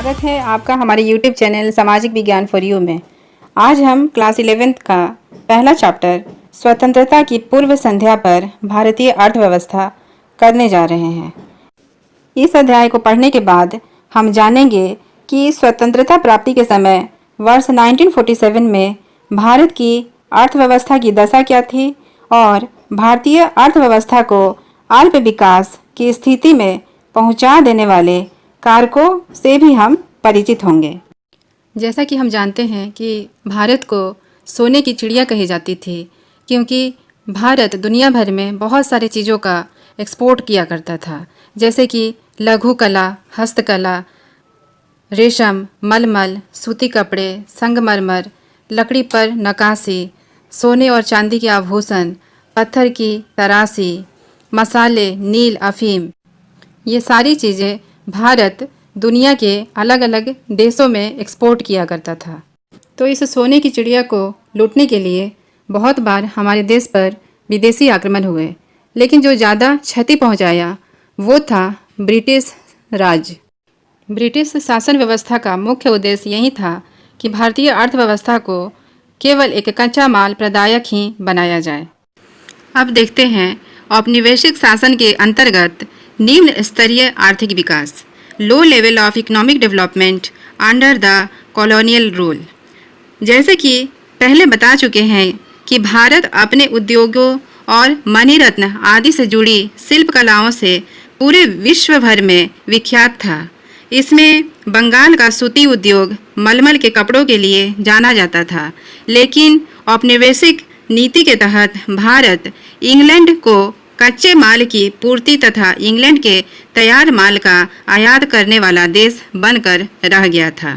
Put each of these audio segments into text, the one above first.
स्वागत है आपका हमारे YouTube चैनल सामाजिक विज्ञान फॉर यू में। आज हम क्लास 11th का पहला चैप्टर स्वतंत्रता की पूर्व संध्या पर भारतीय अर्थव्यवस्था करने जा रहे हैं। इस अध्याय को पढ़ने के बाद हम जानेंगे कि स्वतंत्रता प्राप्ति के समय वर्ष 1947 में भारत की अर्थव्यवस्था की दशा क्या थी और भारतीय अर्थव्यवस्था को अल्प विकास की स्थिति में पहुंचा देने वाले कारकों से भी हम परिचित होंगे। जैसा कि हम जानते हैं कि भारत को सोने की चिड़िया कही जाती थी, क्योंकि भारत दुनिया भर में बहुत सारी चीज़ों का एक्सपोर्ट किया करता था, जैसे कि लघु कला, हस्तकला, रेशम, मलमल, सूती कपड़े, संगमरमर, लकड़ी पर नक्काशी, सोने और चांदी के आभूषण, पत्थर की तराशी, मसाले, नील, अफीम, ये सारी चीज़ें भारत दुनिया के अलग अलग देशों में एक्सपोर्ट किया करता था। तो इस सोने की चिड़िया को लूटने के लिए बहुत बार हमारे देश पर विदेशी आक्रमण हुए, लेकिन जो ज़्यादा क्षति पहुंचाया वो था ब्रिटिश राज। ब्रिटिश शासन व्यवस्था का मुख्य उद्देश्य यही था कि भारतीय अर्थव्यवस्था को केवल एक कच्चा माल प्रदायक ही बनाया जाए। अब देखते हैं औपनिवेशिक शासन के अंतर्गत निम्न स्तरीय आर्थिक विकास, low level of economic development under the colonial rule. जैसे कि पहले बता चुके हैं कि भारत अपने उद्योगों और मणिरत्न आदि से जुड़ी शिल्प कलाओं से पूरे विश्व भर में विख्यात था। इसमें बंगाल का सूती उद्योग मलमल के कपड़ों के लिए जाना जाता था, लेकिन औपनिवेशिक नीति के तहत भारत इंग्लैंड को कच्चे माल की पूर्ति तथा इंग्लैंड के तैयार माल का आयात करने वाला देश बनकर रह गया था।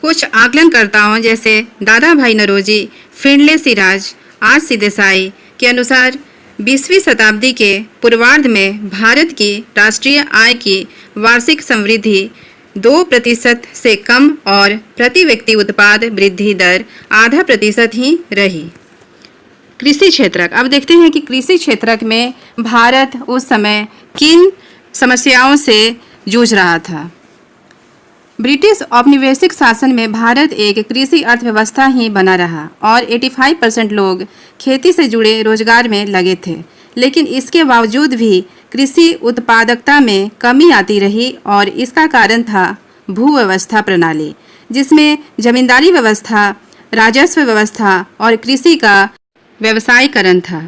कुछ आकलनकर्ताओं जैसे दादा भाई नौरोजी, फिंडले सिराज, आज सी देसाई के अनुसार 20वीं शताब्दी के पूर्वार्ध में भारत की राष्ट्रीय आय की वार्षिक समृद्धि 2% से कम और प्रति व्यक्ति उत्पाद वृद्धि दर 0.5% ही रही। कृषि क्षेत्रक, अब देखते हैं कि कृषि क्षेत्रक में भारत उस समय किन समस्याओं से जूझ रहा था। ब्रिटिश औपनिवेशिक शासन में भारत एक कृषि अर्थव्यवस्था ही बना रहा और 85% लोग खेती से जुड़े रोजगार में लगे थे, लेकिन इसके बावजूद भी कृषि उत्पादकता में कमी आती रही और इसका कारण था भूव्यवस्था प्रणाली, जिसमें जमींदारी व्यवस्था, राजस्व व्यवस्था और कृषि का व्यवसायीकरण था।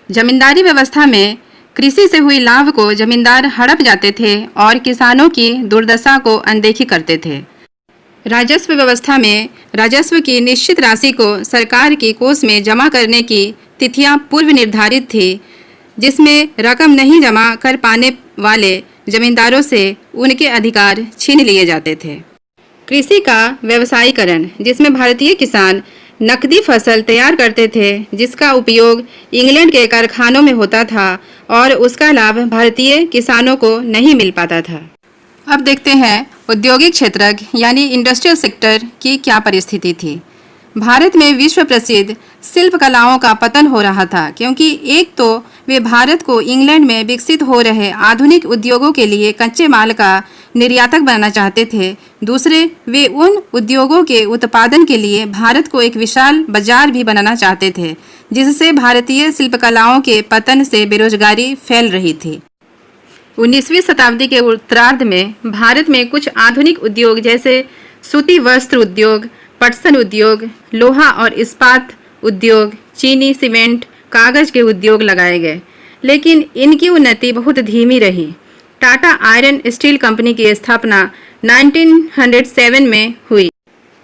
जमींदारी व्यवस्था में कृषि से हुई लाभ को जमींदार हड़प जाते थे और किसानों की दुर्दशा को अनदेखी करते थे। राजस्व व्यवस्था में राजस्व की निश्चित राशि को सरकार की कोष में जमा करने की तिथियां पूर्व निर्धारित थी, जिसमें रकम नहीं जमा कर पाने वाले जमींदारों से उनके अधिकार छीन लिए जाते थे। कृषि का व्यवसायीकरण, जिसमें भारतीय किसान नकदी फसल तैयार करते थे, जिसका उपयोग इंग्लैंड के कारखानों में होता था और उसका लाभ भारतीय किसानों को नहीं मिल पाता था। अब देखते हैं औद्योगिक क्षेत्र यानी इंडस्ट्रियल सेक्टर की क्या परिस्थिति थी। भारत में विश्व प्रसिद्ध शिल्प कलाओं का पतन हो रहा था, क्योंकि एक तो वे भारत को इंग्लैंड में विकसित हो रहे आधुनिक उद्योगों के लिए कच्चे माल का निर्यातक बनाना चाहते थे, दूसरे वे उन उद्योगों के उत्पादन के लिए भारत को एक विशाल बाजार भी बनाना चाहते थे, जिससे भारतीय शिल्पकलाओं के पतन से बेरोजगारी फैल रही थी। 19वीं शताब्दी के उत्तरार्ध में भारत में कुछ आधुनिक उद्योग जैसे सूती वस्त्र उद्योग, पटसन उद्योग, लोहा और इस्पात उद्योग, चीनी, सीमेंट, कागज के उद्योग लगाए गए, लेकिन इनकी उन्नति बहुत धीमी रही। टाटा आयरन स्टील कंपनी की स्थापना 1907 में हुई।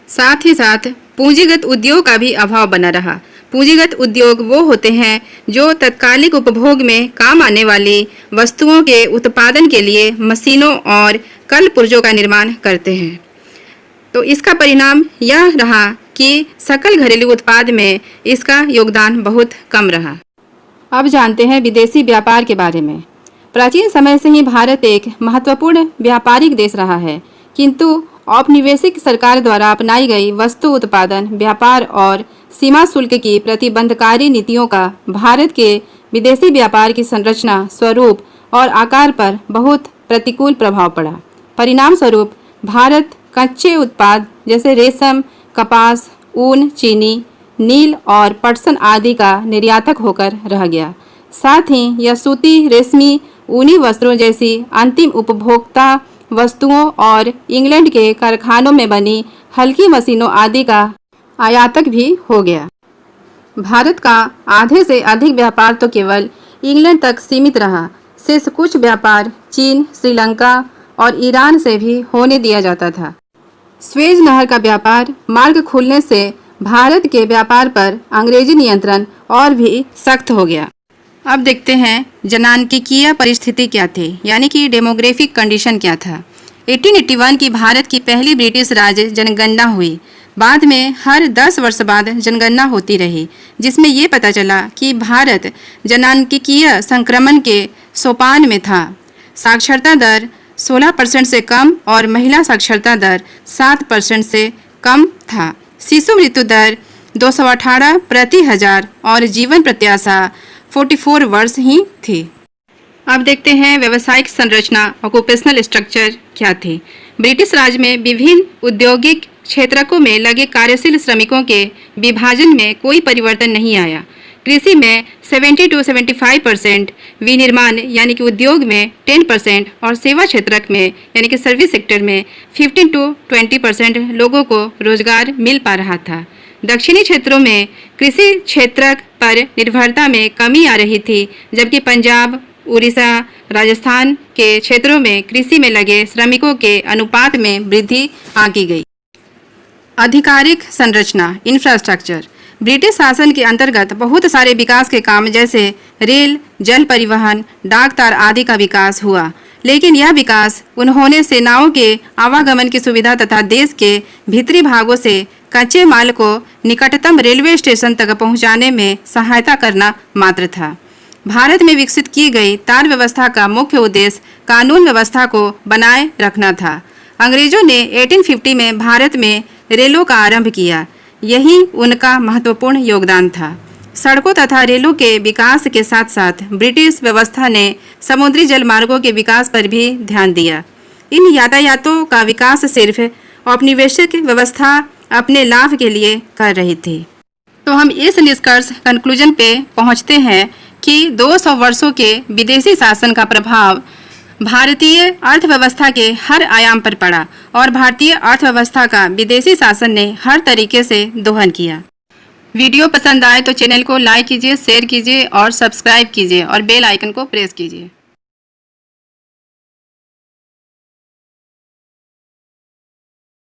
साथ ही साथ पूंजीगत उद्योग का भी अभाव बना रहा। पूंजीगत उद्योग वो होते हैं जो तत्कालिक उपभोग में काम आने वाली वस्तुओं के उत्पादन के लिए मशीनों और कल पुर्जों का निर्माण करते हैं। तो इसका परिणाम यह रहा कि सकल घरेलू उत्पाद में इसका योगदान बहुत कम रहा। अब जानते हैं विदेशी व्यापार के बारे में। प्राचीन समय से ही भारत एक महत्वपूर्ण व्यापारिक देश रहा है, किंतु औपनिवेशिक सरकार द्वारा अपनाई गई वस्तु उत्पादन, व्यापार और सीमा शुल्क की प्रतिबंधकारी नीतियों का भारत के विदेशी व्यापार की संरचना, स्वरूप और आकार पर बहुत प्रतिकूल प्रभाव पड़ा। परिणाम स्वरूप भारत कच्चे उत्पाद जैसे रेशम, कपास, ऊन, चीनी, नील और पटसन आदि का निर्यातक होकर रह गया। साथ ही यह सूती, रेशमी, ऊनी वस्त्रों जैसी अंतिम उपभोक्ता वस्तुओं और इंग्लैंड के कारखानों में बनी हल्की मशीनों आदि का आयातक भी हो गया। भारत का आधे से अधिक व्यापार तो केवल इंग्लैंड तक सीमित रहा। शेष कुछ व्यापार चीन, श्रीलंका और ईरान से भी होने दिया जाता था। स्वेज नहर का व्यापार मार्ग खुलने से भारत के व्यापार पर अंग्रेजी नियंत्रण और भी सख्त हो गया। अब देखते हैं जनांकीय परिस्थिति क्या थी, यानी कि डेमोग्राफिक कंडीशन क्या था। 1881 की भारत की पहली ब्रिटिश राज जनगणना हुई। बाद में हर 10 वर्ष बाद जनगणना होती रही, जिसमें ये पता चला कि भारत जनांकीय संक्रमण के सोपान में था। साक्षरता दर 16% से कम और महिला साक्षरता दर 7% से कम था। शिशु मृत्यु दर 218 प्रति हजार और जीवन प्रत्याशा 44 वर्ष ही थी। अब देखते हैं व्यावसायिक संरचना, ऑक्यूपेशनल स्ट्रक्चर क्या थी। ब्रिटिश राज में विभिन्न औद्योगिक क्षेत्रकों में लगे कार्यशील श्रमिकों के विभाजन में कोई परिवर्तन नहीं आया। कृषि में 70 to 75%, विनिर्माण यानी कि उद्योग में 10% और सेवा क्षेत्रक में यानी कि सर्विस सेक्टर में 15 to 20% लोगों को रोजगार मिल पा रहा था। दक्षिणी क्षेत्रों में कृषि क्षेत्र पर निर्भरता में कमी आ रही थी, जबकि पंजाब, उड़ीसा, राजस्थान के क्षेत्रों में कृषि में लगे श्रमिकों के अनुपात में वृद्धि आंकी गई। आधिकारिक संरचना, इंफ्रास्ट्रक्चर। ब्रिटिश शासन के अंतर्गत बहुत सारे विकास के काम जैसे रेल, जल परिवहन, डाक तार आदि का विकास हुआ, लेकिन यह विकास उन्होंने सेनाओं के आवागमन की सुविधा तथा देश के भीतरी भागों से कच्चे माल को निकटतम रेलवे स्टेशन तक पहुंचाने में सहायता करना मात्र था। भारत में विकसित की गई तार व्यवस्था का मुख्य उद्देश्य कानून व्यवस्था को बनाए रखना था। अंग्रेजों ने 1850 में भारत में रेलों का आरंभ किया, यही उनका महत्वपूर्ण योगदान था। सड़कों तथा रेलों के विकास के साथ साथ ब्रिटिश व्यवस्था ने समुद्री जल मार्गों के विकास पर भी ध्यान दिया। इन यातायातों का विकास सिर्फ औपनिवेशिक व्यवस्था अपने लाभ के लिए कर रही थी। तो हम इस निष्कर्ष कंक्लूजन पे पहुंचते हैं कि 200 वर्षों के विदेशी शासन का प्रभाव भारतीय अर्थव्यवस्था के हर आयाम पर पड़ा और भारतीय अर्थव्यवस्था का विदेशी शासन ने हर तरीके से दोहन किया। वीडियो पसंद आए तो चैनल को लाइक कीजिए, शेयर कीजिए और सब्सक्राइब कीजिए और बेल आइकन को प्रेस कीजिए।